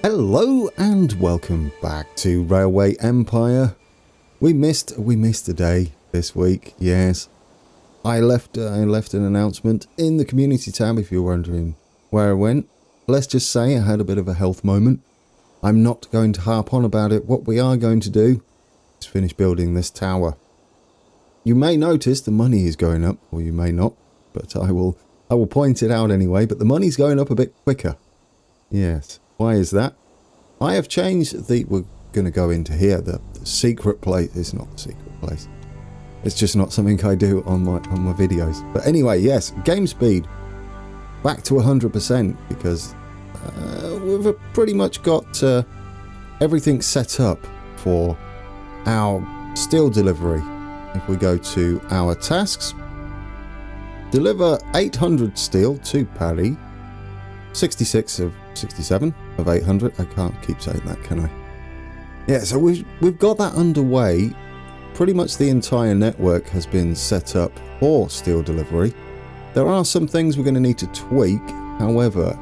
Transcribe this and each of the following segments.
Hello and welcome back to Railway Empire. We missed a day this week. Yes, I left an announcement in the community tab if you're wondering where I went. Let's just say I had a bit of a health moment. I'm not going to harp on about it. What we are going to do is finish building this tower. You may notice the money is going up, or you may not, but I will point it out anyway. But the money's going up a bit quicker. Yes. Why is that? I have changed the... We're going to go into here. The secret place. It's not the secret place. It's just not something I do on my videos. But anyway, yes. Game speed. Back to 100% because we've pretty much got everything set up for our steel delivery. If we go to our tasks. Deliver 800 steel to Paris. 66 of 67 of 800. I can't keep saying that, can I? Yeah, so we've got that underway. Pretty much the entire network has been set up for steel delivery. There are some things we're going to need to tweak. However,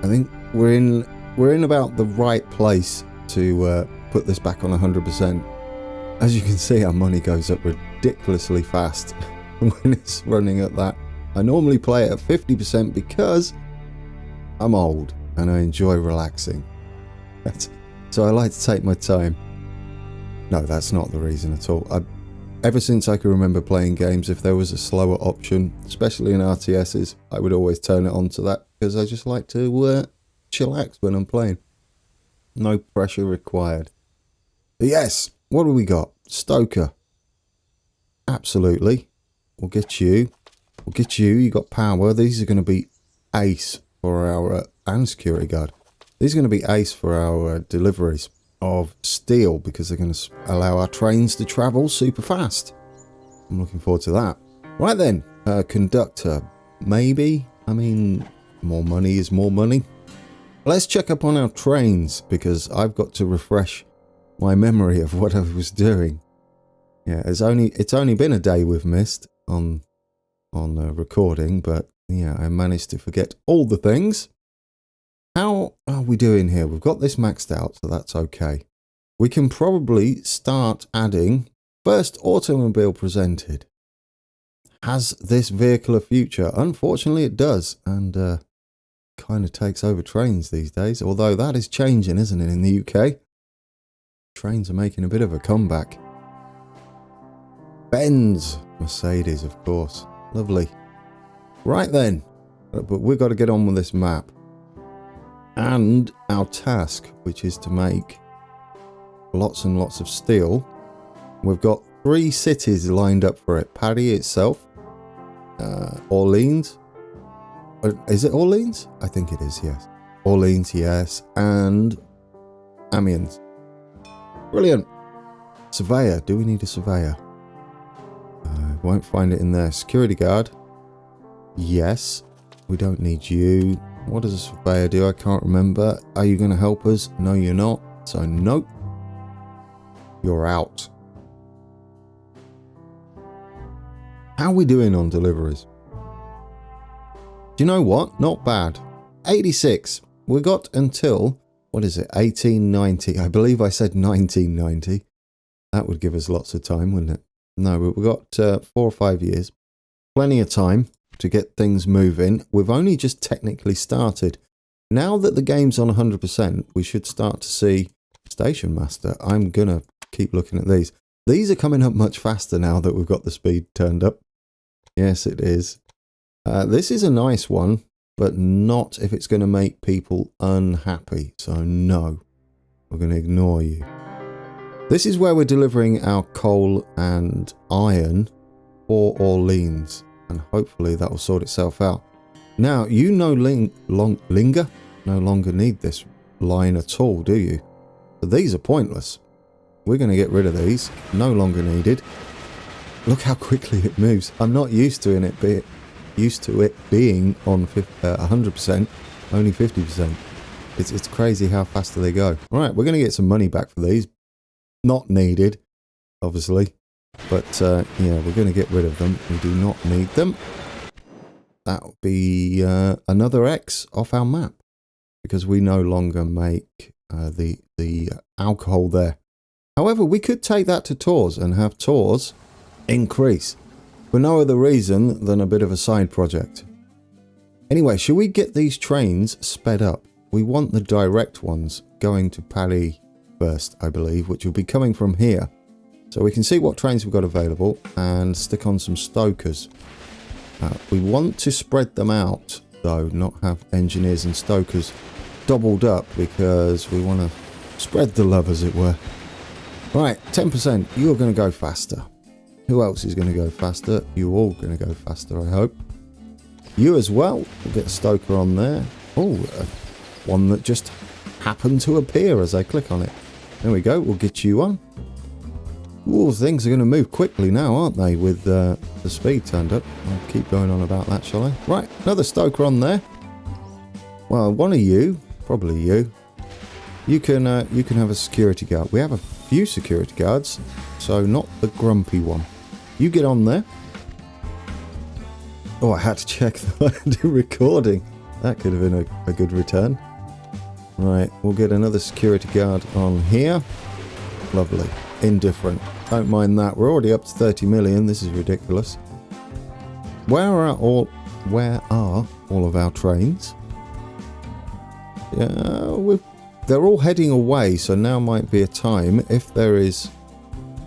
I think we're in about the right place to put this back on 100%. As you can see, our money goes up ridiculously fast when it's running at that. I normally play it at 50% because I'm old and I enjoy relaxing. So I like to take my time. No, that's not the reason at all. Ever since I can remember playing games, if there was a slower option, especially in RTSs, I would always turn it on to that because I just like to chillax when I'm playing. No pressure required. But yes, what do we got? Stoker. Absolutely. We'll get you. We'll get you. You got power. These are going to be ace for our and security guard. These are going to be ace for our deliveries of steel because they're going to allow our trains to travel super fast. I'm looking forward to that. Right then, conductor, maybe. I mean, more money is more money. Let's check up on our trains because I've got to refresh my memory of what I was doing. Yeah, it's only been a day we've missed on recording, but yeah, I managed to forget all the things. How are we doing here? We've got this maxed out, so that's okay. We can probably start adding first automobile presented. Has this vehicle a future? Unfortunately, it does, and kind of takes over trains these days, although that is changing, isn't it, in the UK? Trains are making a bit of a comeback. Benz, Mercedes, of course. Lovely. Right then, but we've got to get on with this map. And our task, which is to make lots and lots of steel. We've got 3 cities lined up for it. Paris itself, Orleans. Is it Orleans? I think it is, yes. Orleans, yes. And Amiens. Brilliant. Surveyor. Do we need a surveyor? Won't find it in there. Security guard. Yes. We don't need you. What does a surveyor do? I can't remember. Are you going to help us? No, you're not. So, nope. You're out. How are we doing on deliveries? Do you know what? Not bad. 86. We got until, what is it? 1890. I believe I said 1990. That would give us lots of time, wouldn't it? No, but we've got 4 or 5 years. Plenty of time to get things moving. We've only just technically started. Now that the game's on 100%, we should start to see Station Master. I'm going to keep looking at these. These are coming up much faster now that we've got the speed turned up. Yes, it is. This is a nice one, but not if it's going to make people unhappy. So no, we're going to ignore you. This is where we're delivering our coal and iron for Orleans. And hopefully that will sort itself out. Now, you no longer need this line at all, do you? But these are pointless. We're going to get rid of these. No longer needed. Look how quickly it moves. I'm not used to it being on 100%, only 50%. It's crazy how fast they go. All right, we're going to get some money back for these. Not needed, obviously. But, yeah, we're going to get rid of them. We do not need them. That would be another X off our map. because we no longer make the alcohol there. However, we could take that to Tours and have Tours increase for no other reason than a bit of a side project. Anyway, should we get these trains sped up? We want the direct ones going to Paris first, I believe, which will be coming from here. So we can see what trains we've got available and stick on some stokers. We want to spread them out, though, not have engineers and stokers doubled up, because we want to spread the love, as it were. Right, 10%. You're going to go faster. Who else is going to go faster? You're all going to go faster, I hope. You as well. We'll get a stoker on there. Oh, one that just happened to appear as I click on it. There we go. We'll get you on. Ooh, things are going to move quickly now, aren't they, with the speed turned up. I'll keep going on about that, shall I? Right, another stoker on there. Well, one of you, probably you, you can have a security guard. We have a few security guards, so not the grumpy one. You get on there. Oh, I had to check the recording. That could have been a good return. Right, we'll get another security guard on here. Lovely. Indifferent. Don't mind that. We're already up to 30 million. This is ridiculous. Where are all of our trains? Yeah, they're all heading away, so now might be a time, if there is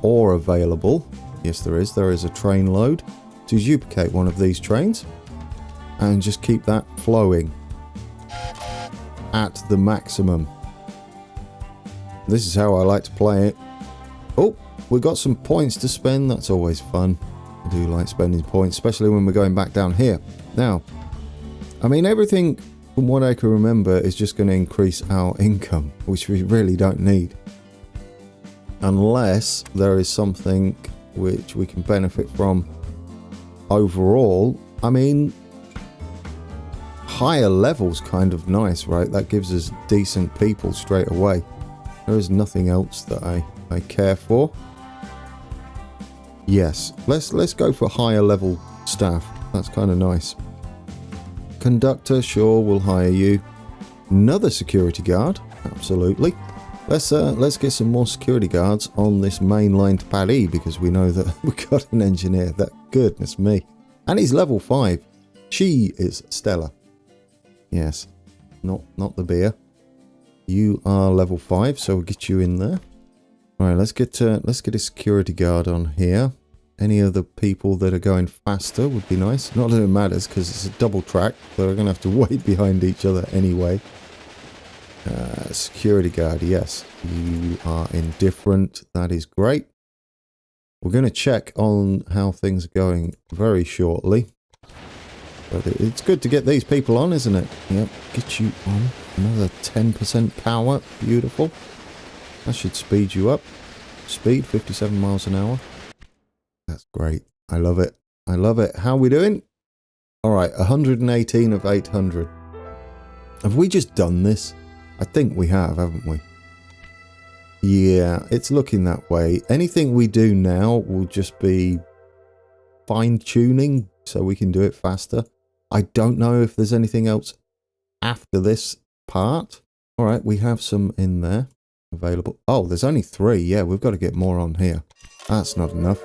ore available. Yes, there is. There is a train load to duplicate one of these trains and just keep that flowing at the maximum. This is how I like to play it. Oh, we've got some points to spend. That's always fun. I do like spending points, especially when we're going back down here. Now, I mean, everything from what I can remember is just going to increase our income, which we really don't need. Unless there is something which we can benefit from overall. I mean, higher levels kind of nice, right? That gives us decent people straight away. There is nothing else that I care for. Yes, let's go for higher level staff. That's kind of nice. Conductor, sure, we'll hire you. Another security guard, absolutely. Let's get some more security guards on this main line to Paris, because we know that we've got an engineer. That, goodness me, and he's level 5. She is stellar. Yes, not the beer. You are level 5, so we'll get you in there. All right, let's get a security guard on here. Any other people that are going faster would be nice. Not that it matters, because it's a double track, so we're going to have to wait behind each other anyway. Security guard, yes. You are indifferent. That is great. We're going to check on how things are going very shortly. But it's good to get these people on, isn't it? Yep, get you on. Another 10% power. Beautiful. That should speed you up. Speed, 57 miles an hour. That's great. I love it. I love it. How are we doing? All right, 118 of 800. Have we just done this? I think we have, haven't we? Yeah, it's looking that way. Anything we do now will just be fine-tuning so we can do it faster. I don't know if there's anything else after this part. All right, we have some in there available. Oh, there's only 3. Yeah, we've got to get more on here. That's not enough.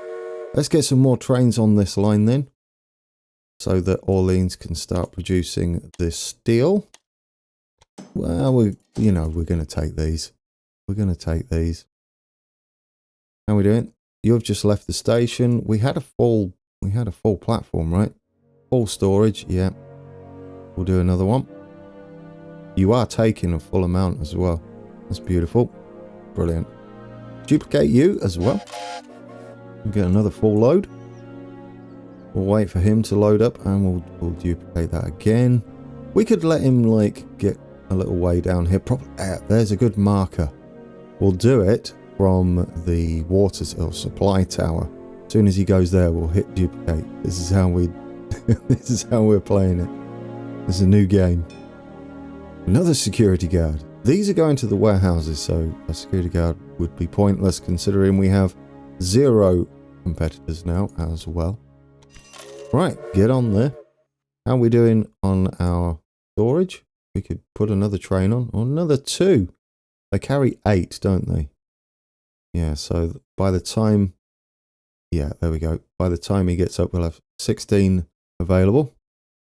Let's get some more trains on this line then, so that Orleans can start producing this steel. Well, we're going to take these. We're going to take these. How are we doing? You've just left the station. We had a full platform, right? Full storage, yeah. We'll do another one. You are taking a full amount as well. That's beautiful. Brilliant. Duplicate you as well. We'll get another full load. We'll wait for him to load up and we'll duplicate that again. We could let him get a little way down here. There's a good marker. We'll do it from the water or supply tower. As soon as he goes there, we'll hit duplicate. This is how this is how we're playing it. It's a new game. Another security guard. These are going to the warehouses, so a security guard would be pointless considering we have 0 competitors now as well. Right, get on there. How are we doing on our storage? We could put another train on, or another 2. They carry 8, don't they? Yeah, so by the time... Yeah, there we go. By the time he gets up, we'll have 16 available.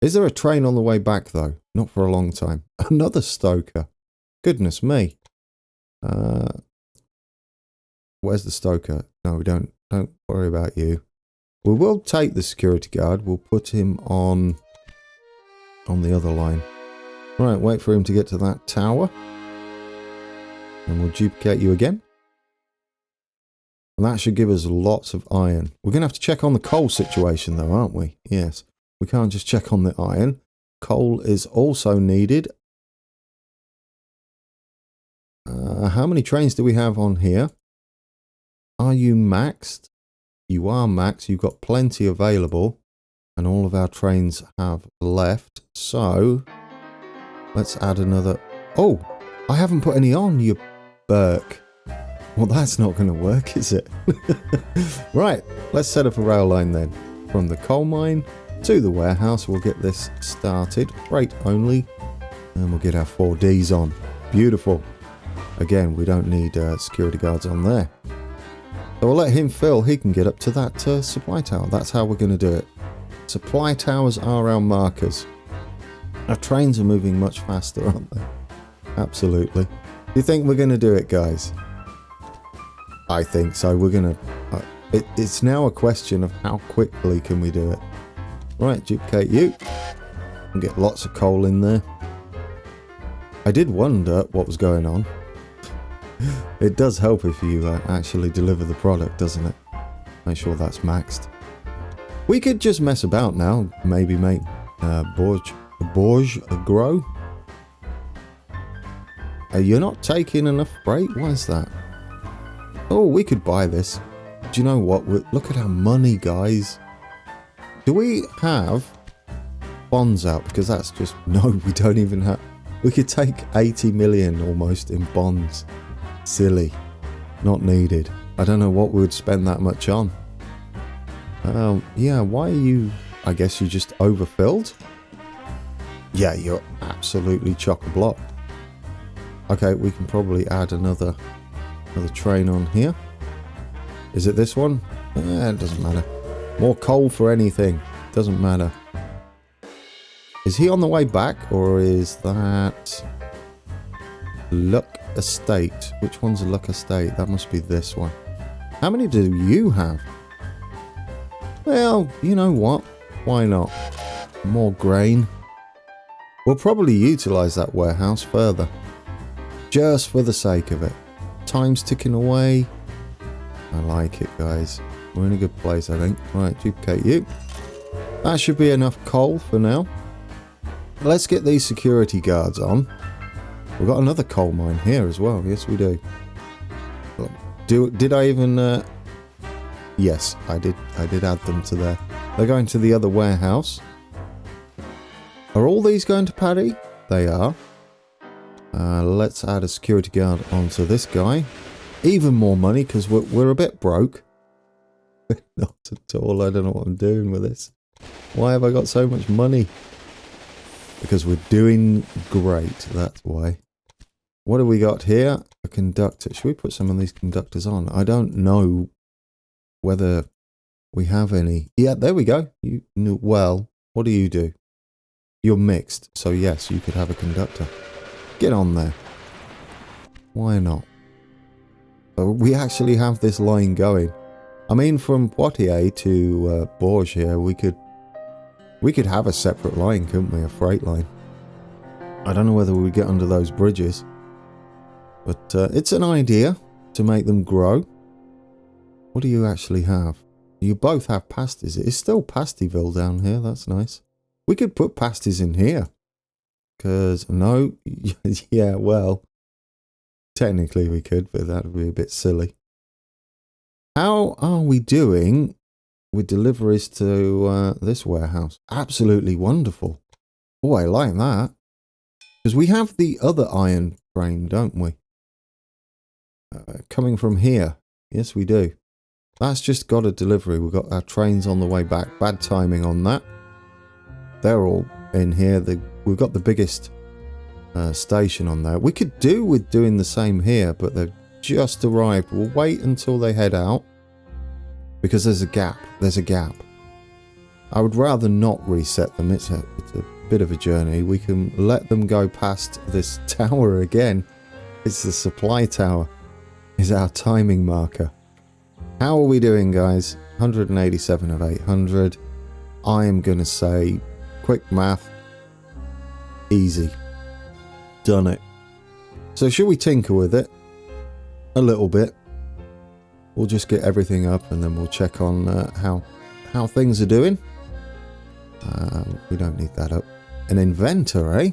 Is there a train on the way back, though? Not for a long time. Another stoker. Goodness me. Where's the stoker? No, we don't. Don't worry about you. We will take the security guard. We'll put him on the other line. Right, wait for him to get to that tower. And we'll duplicate you again. And that should give us lots of iron. We're going to have to check on the coal situation though, aren't we? Yes. We can't just check on the iron. Coal is also needed. How many trains do we have on here? Are you maxed? You are maxed. You've got plenty available. And all of our trains have left. So, let's add another... Oh, I haven't put any on, you Burke. Well, that's not going to work, is it? Right, let's set up a rail line then. From the coal mine to the warehouse, we'll get this started. Freight only. And we'll get our 4Ds on. Beautiful. Again, we don't need security guards on there. So we'll let him fill. He can get up to that supply tower. That's how we're going to do it. Supply towers are our markers. Our trains are moving much faster, aren't they? Absolutely. Do you think we're going to do it, guys? I think so. We're going to... it's now a question of how quickly can we do it. Right, duplicate you. And get lots of coal in there. I did wonder what was going on. It does help if you actually deliver the product, doesn't it? Make sure that's maxed. We could just mess about now. Maybe make Bourge grow. You're not taking enough freight? Why is that? Oh, we could buy this. Do you know what? Look at our money, guys. Do we have bonds out? Because that's just... No, we don't even have... We could take 80 million almost in bonds. Silly. Not needed. I don't know what we would spend that much on. Yeah, why are you... I guess you just overfilled? Yeah, you're absolutely chock-a-block. Okay, we can probably add another train on here. Is it this one? It doesn't matter. More coal for anything. Doesn't matter. Is he on the way back, or is that Luck Estate? Which one's a Luck Estate? That must be this one. How many do you have? Well, you know what? Why not? More grain. We'll probably utilise that warehouse further. Just for the sake of it. Time's ticking away. I like it, guys. We're in a good place, I think. Right, duplicate you. That should be enough coal for now. Let's get these security guards on. We've got another coal mine here as well. Yes, we do. Did I even... Yes, I did add them to there. They're going to the other warehouse. Are all these going to Paddy? They are. Let's add a security guard onto this guy. Even more money, because we're a bit broke. Not at all. I don't know what I'm doing with this. Why have I got so much money? Because we're doing great, that's why. What have we got here? A conductor. Should we put some of these conductors on? I don't know whether we have any. Yeah, there we go. Well, what do you do? You're mixed, so yes, you could have a conductor. Get on there. Why not? We actually have this line going. I mean, from Poitiers to Bourges here, we could have a separate line, couldn't we? A freight line. I don't know whether we get under those bridges, but it's an idea to make them grow. What do you actually have? You both have pasties. It's still Pastyville down here. That's nice. We could put pasties in here. Because, no, yeah, well, technically we could, but that would be a bit silly. How are we doing with deliveries to this warehouse? Absolutely wonderful. Oh, I like that. Because we have the other iron train, don't we? Coming from here. Yes, we do. That's just got a delivery. We've got our trains on the way back. Bad timing on that. They're all in here. We've got the biggest station on there. We could do with doing the same here, but they've just arrived. We'll wait until they head out because there's a gap. There's a gap. I would rather not reset them. It's a bit of a journey. We can let them go past this tower again. It's the supply tower. Is our timing marker. How are we doing, guys? 187 of 800. I am going to say, quick math, easy. Done it. So should we tinker with it? A little bit. We'll just get everything up and then we'll check on how things are doing. We don't need that up. An inventor, eh?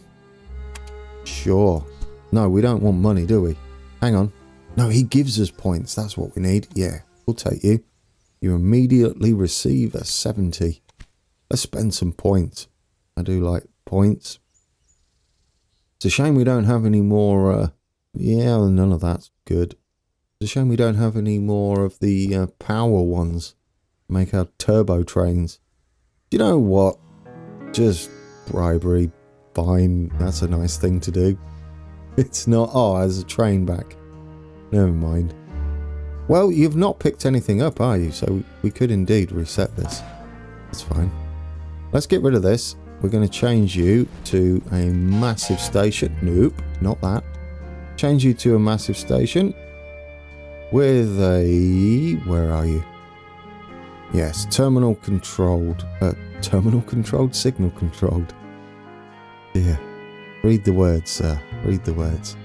Sure. No, we don't want money, do we? Hang on. No, he gives us points. That's what we need. Yeah, we'll take you. You immediately receive a 70. Let's spend some points. I do like points. It's a shame we don't have any more... yeah, none of that's good. It's a shame we don't have any more of the power ones. Make our turbo trains. Do you know what? Just bribery. Fine. That's a nice thing to do. It's not... oh, there's a train back. Never mind. Well, you've not picked anything up, are you? So we could indeed reset this. That's fine. Let's get rid of this. We're going to change you to a massive station. Nope, not that. Change you to a massive station with a... where are you? Yes, terminal controlled. Terminal controlled? Signal controlled. Yeah. Read the words, sir. Read the words.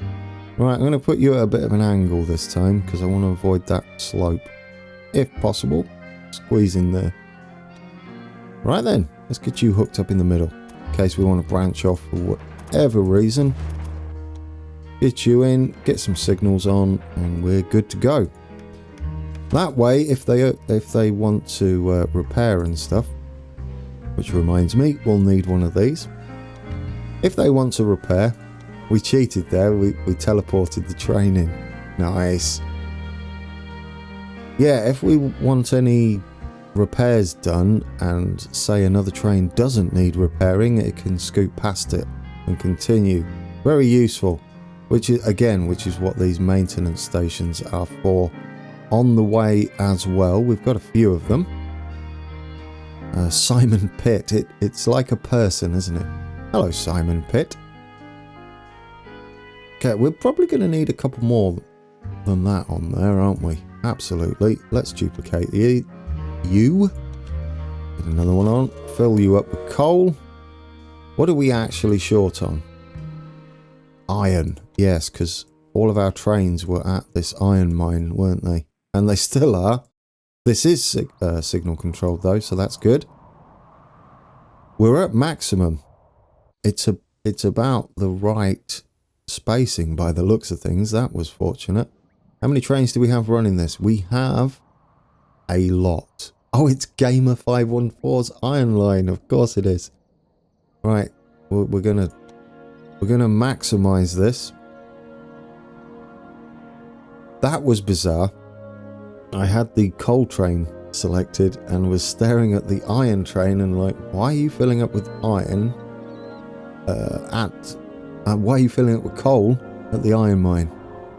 Right, I'm going to put you at a bit of an angle this time because I want to avoid that slope. If possible, squeeze in there. Right then, let's get you hooked up in the middle in case we want to branch off for whatever reason. Get you in, get some signals on, and we're good to go. That way, if they want to repair and stuff, which reminds me, we'll need one of these. If they want to repair... we cheated there, we teleported the train in. Nice. Yeah, if we want any repairs done and say another train doesn't need repairing, it can scoot past it and continue. Very useful. Which is what these maintenance stations are for. On the way as well, we've got a few of them. Simon Pitt, it's like a person, isn't it? Hello, Simon Pitt. Okay, we're probably going to need a couple more than that on there, aren't we? Absolutely. Let's duplicate you. Get another one on. Fill you up with coal. What are we actually short on? Iron. Yes, because all of our trains were at this iron mine, weren't they? And they still are. This is signal controlled though, so that's good. We're at maximum. It's about the right... spacing by the looks of things. That was fortunate. How many trains do we have running this? We have a lot. Oh, it's Gamer 514's Iron Line. Of course it is. Right, we're gonna maximize this. That was bizarre. I had the coal train selected and was staring at the iron train and like, why are you filling up with iron why are you filling it with coal at the iron mine?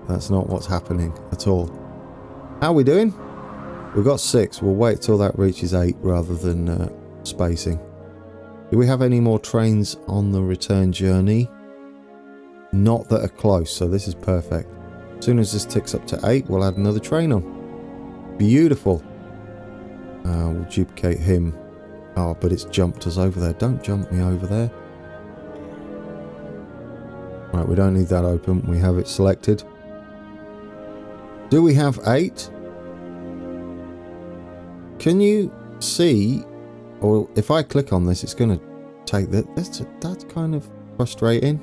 That's not what's happening at all. How are we doing? We've got 6. We'll wait till that reaches 8 rather than spacing. Do we have any more trains on the return journey? Not that are close, so this is perfect. As soon as this ticks up to 8, we'll add another train on. Beautiful. We'll duplicate him. Oh, but it's jumped us over there. Don't jump me over there. Right, we don't need that open. We have it selected. Do we have 8? Can you see, or if I click on this, it's going to take that. That's kind of frustrating.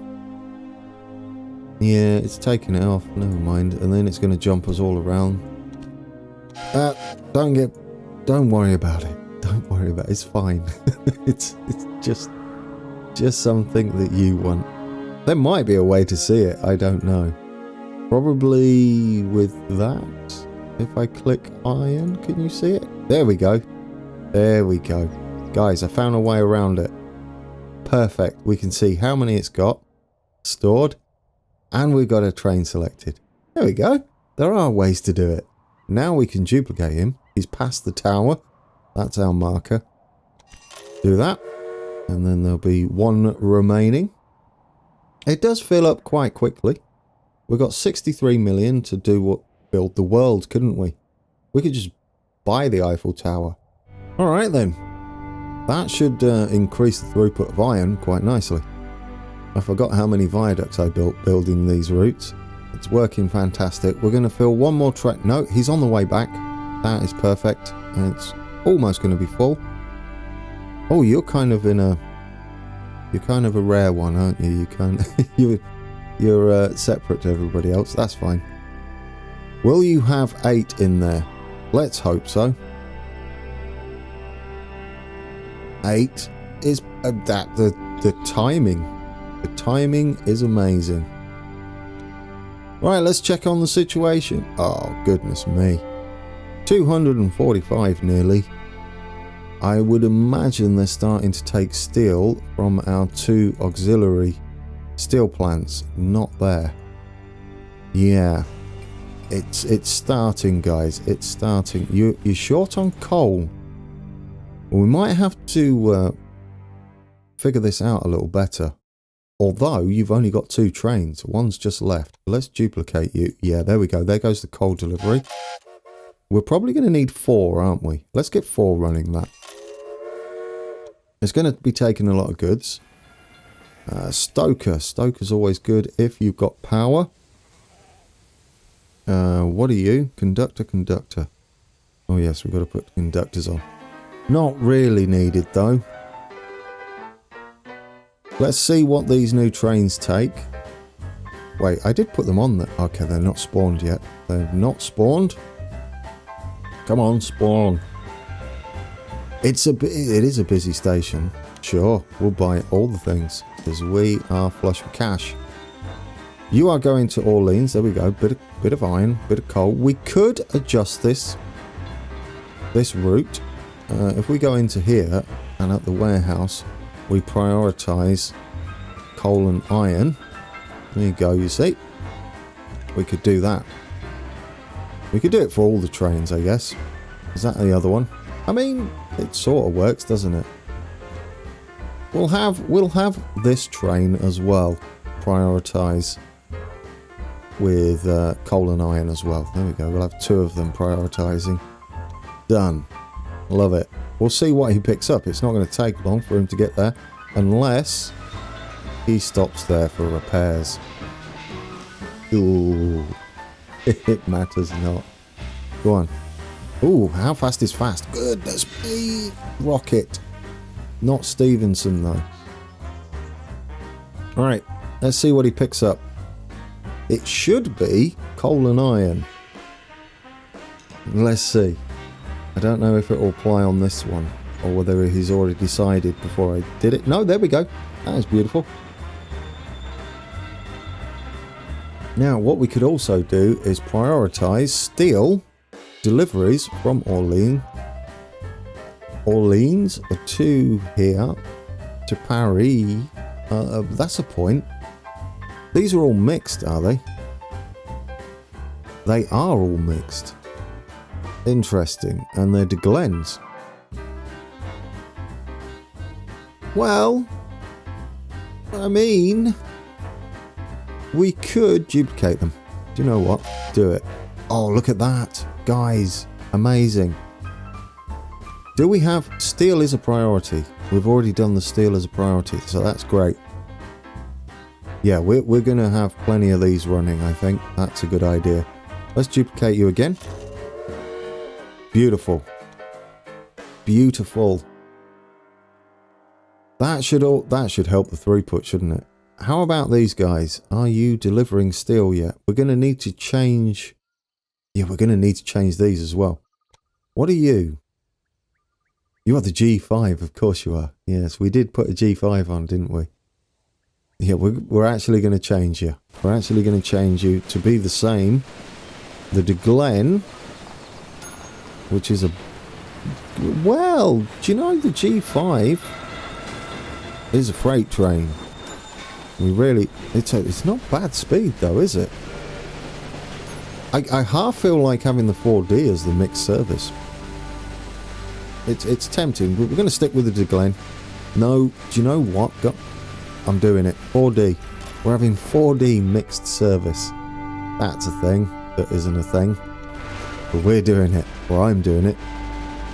Yeah, it's taking it off. Never mind. And then it's going to jump us all around. Don't worry about it. Don't worry about it. It's fine. it's just something that you want. There might be a way to see it. I don't know. Probably with that. If I click iron, can you see it? There we go. There we go. Guys, I found a way around it. Perfect. We can see how many it's got. stored. And we've got a train selected. There we go. There are ways to do it. Now we can duplicate him. He's past the tower. That's our marker. Do that. And then there'll be one remaining. It does fill up quite quickly. We've got 63 million to do what build the world, couldn't we? We could just buy the Eiffel Tower. Alright then. That should increase the throughput of iron quite nicely. I forgot how many viaducts I built building these routes. It's working fantastic. We're going to fill one more track. No, he's on the way back. That is perfect. And it's almost going to be full. Oh, you're kind of in a... You're kind of a rare one, aren't you? You kind of... you're separate to everybody else. That's fine. Will you have 8 in there? Let's hope so. 8 is... the timing. The timing is amazing. Right, let's check on the situation. Oh, goodness me. 245 nearly. I would imagine they're starting to take steel from our 2 auxiliary steel plants. Not there. Yeah. It's starting, guys. It's starting. You're short on coal. We might have to figure this out a little better. Although you've only got 2 trains. One's just left. Let's duplicate you. Yeah, there we go. There goes the coal delivery. We're probably going to need 4, aren't we? Let's get 4 running that. It's going to be taking a lot of goods. Stoker. Stoker's always good if you've got power. What are you? Conductor, conductor. Oh yes, we've got to put conductors on. Not really needed though. Let's see what these new trains take. Wait, I did put them on there. Okay, they're not spawned yet. They're not spawned. Come on, spawn. It is a busy station. Sure, we'll buy all the things because we are flush with cash. You are going to Orleans. There we go. Bit of iron, bit of coal. We could adjust this route. If we go into here and at the warehouse, we prioritise coal and iron. There you go. You see, we could do that. We could do it for all the trains, I guess. Is that the other one? I mean, it sort of works, doesn't it? We'll have this train as well. Prioritise with coal and iron as well. There we go. We'll have 2 of them prioritising. Done. Love it. We'll see what he picks up. It's not going to take long for him to get there, unless he stops there for repairs. Ooh, it matters not. Go on. Ooh, how fast is fast? Goodness me! Rocket. Not Stevenson, though. Alright, let's see what he picks up. It should be coal and iron. Let's see. I don't know if it will apply on this one, or whether he's already decided before I did it. No, there we go. That is beautiful. Now, what we could also do is prioritise steel deliveries from Orleans to here to Paris. That's a point. These are all mixed, are they? They are all mixed. Interesting. And they're de Glens. Well, I mean, we could duplicate them. Do you know what? Do it. Oh, look at that. Guys, amazing. Do we have... Steel is a priority. We've already done the steel as a priority, so that's great. Yeah, we're going to have plenty of these running, I think. That's a good idea. Let's duplicate you again. Beautiful. Beautiful. That should help the throughput, shouldn't it? How about these guys? Are you delivering steel yet? We're going to need to change... Yeah, we're going to need to change these as well. What are you? You are the G5, of course you are. Yes, we did put a G5 on, didn't we? Yeah, we're actually going to change you. We're actually going to change you to be the same. The de Glen, which is a... Well, do you know the G5 is a freight train? We really... It's not bad speed, though, is it? I half feel like having the 4D as the mixed service. It's tempting, but we're going to stick with the Glen. No, do you know what? I'm doing it. 4D. We're having 4D mixed service. That's a thing that isn't a thing. But we're doing it. Or I'm doing it.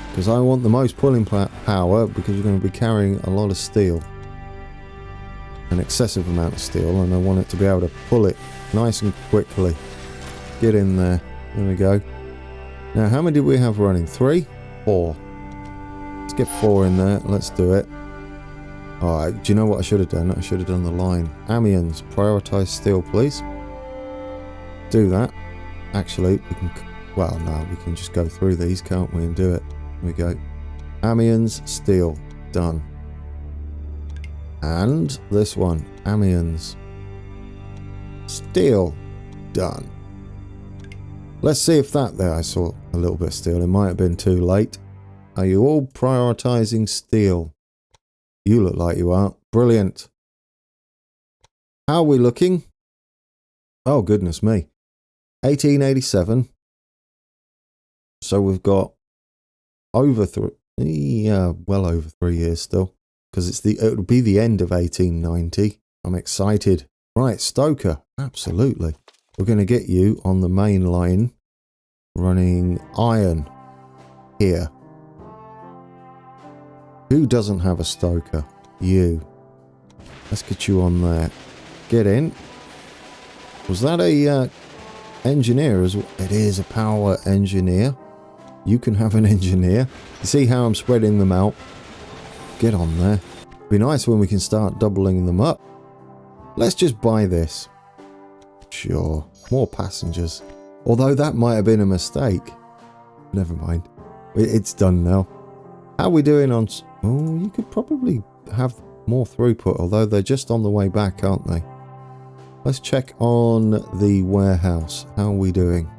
Because I want the most pulling power, because we're going to be carrying a lot of steel. An excessive amount of steel, and I want it to be able to pull it nice and quickly. Get in there. There we go. Now, how many do we have running? 3? 4. Let's get 4 in there. Let's do it. Alright, do you know what I should have done? I should have done the line. Amiens, prioritise steel, please. Do that. Actually, we can... Well, no, we can just go through these, can't we, and do it. Here we go. Amiens, steel. Done. And this one. Amiens. Steel. Done. Let's see if that there... I saw a little bit of steel. It might have been too late. Are you all prioritising steel? You look like you are. Brilliant. How are we looking? Oh, goodness me. 1887. So we've got over well over 3 years still. Because it would be the end of 1890. I'm excited. Right, Stoker. Absolutely. We're going to get you on the main line running iron here. Who doesn't have a stoker? You. Let's get you on there. Get in. Was that a engineer as well? It is a power engineer. You can have an engineer. You see how I'm spreading them out? Get on there. Be nice when we can start doubling them up. Let's just buy this. Sure. More passengers. Although that might have been a mistake. Never mind. It's done now. How are we doing on... Oh, you could probably have more throughput, although they're just on the way back, aren't they? Let's check on the warehouse. How are we doing?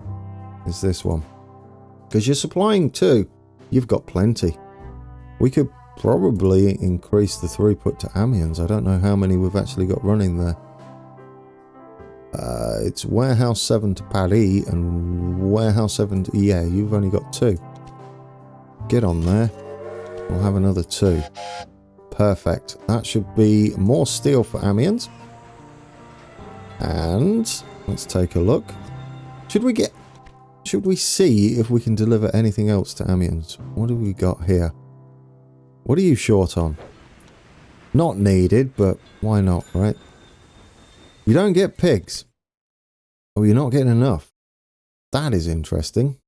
Is this one? Because you're supplying 2. You've got plenty. We could probably increase the throughput to Amiens. I don't know how many we've actually got running there. It's warehouse 7 to Paris and warehouse 7 to... Yeah, you've only got 2. Get on there. We'll have another 2. Perfect. That should be more steel for Amiens. And let's take a look. Should we see if we can deliver anything else to Amiens? What have we got here? What are you short on? Not needed, but why not, right? You don't get pigs. Oh, you're not getting enough. That is interesting.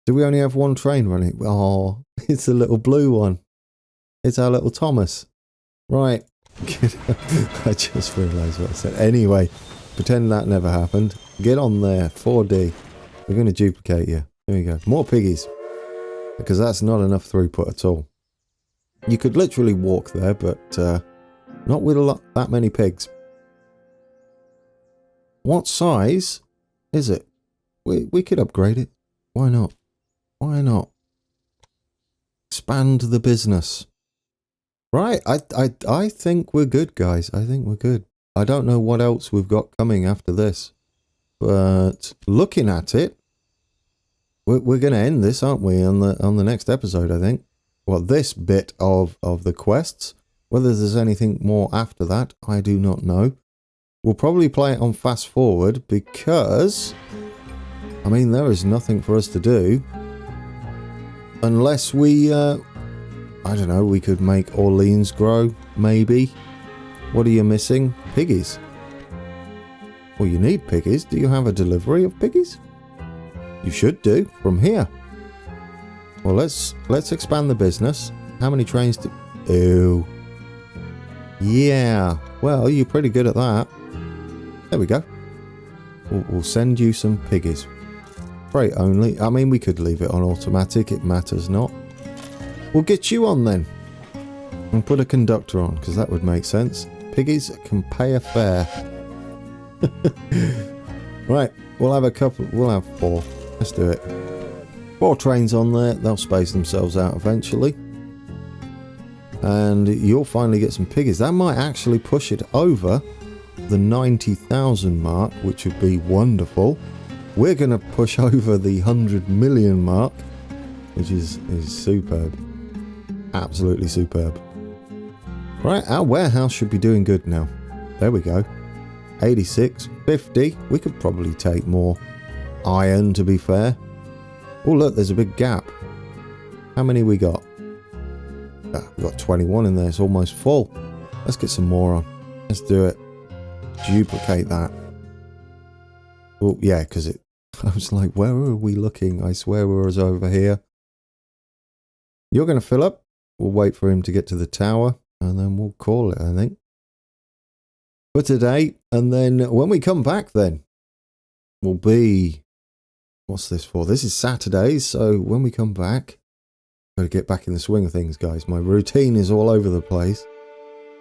Do we only have 1 train running? Oh, it's a little blue one. It's our little Thomas. Right. I just realised what I said. Anyway, pretend that never happened. Get on there. 4D. We're going to duplicate you. There we go. More piggies. Because that's not enough throughput at all. You could literally walk there, but not with that many pigs. What size is it? We could upgrade it. Why not? Why not? Expand the business. Right, I think we're good, guys. I think we're good. I don't know what else we've got coming after this. But looking at it, we're going to end this, aren't we, on the next episode, I think. Well, this bit of the quests. Whether there's anything more after that, I do not know. We'll probably play it on fast forward because, I mean, there is nothing for us to do. Unless we, I don't know, we could make Orleans grow, maybe. What are you missing? Piggies. Well, you need piggies. Do you have a delivery of piggies? You should do, from here. Well, let's expand the business. How many trains do... Ew. Yeah. Well, you're pretty good at that. There we go. We'll send you some piggies. Freight only. I mean, we could leave it on automatic. It matters not. We'll get you on then. And put a conductor on, because that would make sense. Piggies can pay a fare. Right. We'll have a couple. We'll have 4. Let's do it. 4 trains on there. They'll space themselves out eventually. and you'll finally get some piggies. That might actually push it over the 90,000 mark, which would be wonderful. We're going to push over the 100 million mark, which is superb. Absolutely superb. Right, our warehouse should be doing good now. There we go. 86, 50. We could probably take more iron, to be fair. Oh, look, there's a big gap. How many we got? We've got 21 in there. It's almost full. Let's get some more on. Let's do it. Duplicate that. Oh, yeah, because I was like, where are we looking? I swear we was over here. You're going to fill up. We'll wait for him to get to the tower, and then we'll call it, I think, for today. And then when we come back, then we'll be... What's this for? This is Saturday, so when we come back, got to get back in the swing of things, guys. My routine is all over the place.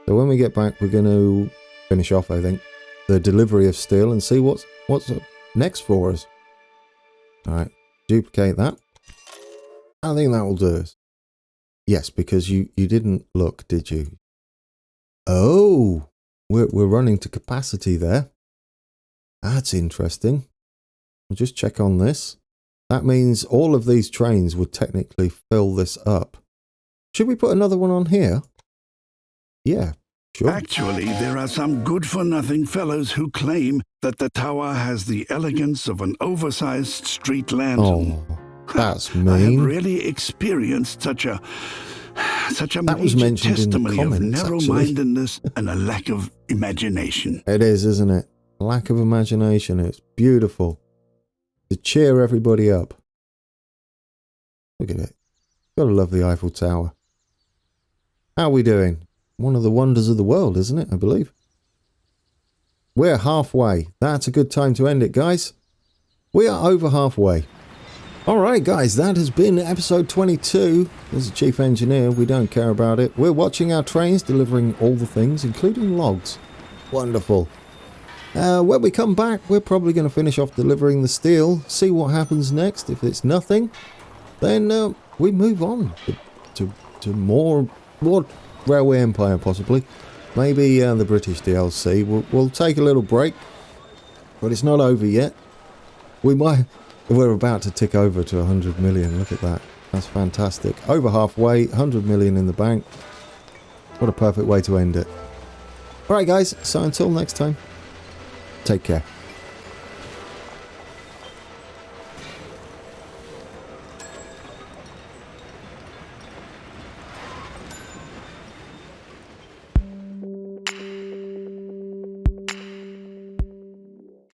So when we get back, we're going to finish off, I think, the delivery of steel and see what's up next for us. All right, duplicate that. I think that will do us. Yes, because you didn't look, did you? Oh, we're running to capacity there. That's interesting. We'll just check on this. That means all of these trains would technically fill this up. Should we put another one on here? Yeah, sure. Actually, there are some good-for-nothing fellows who claim that the tower has the elegance of an oversized street lantern. Oh, that's mean. I have really experienced such a that was major mentioned testimony in the of comments, narrow-mindedness and a lack of imagination. It is, isn't it? Lack of imagination. It's beautiful. To cheer everybody up. Look at it. Gotta love the Eiffel Tower. How are we doing? One of the wonders of the world, isn't it? I believe. We're halfway. That's a good time to end it, guys. We are over halfway. Alright, guys, that has been episode 22. As a chief engineer, we don't care about it. We're watching our trains delivering all the things, including logs. Wonderful. When we come back, we're probably going to finish off delivering the steel, see what happens next. If it's nothing, then we move on to more Railway Empire, possibly. Maybe the British DLC. We'll take a little break, but it's not over yet. We're about to tick over to 100 million. Look at that. That's fantastic. Over halfway, 100 million in the bank. What a perfect way to end it. Alright, guys, so until next time. Take care.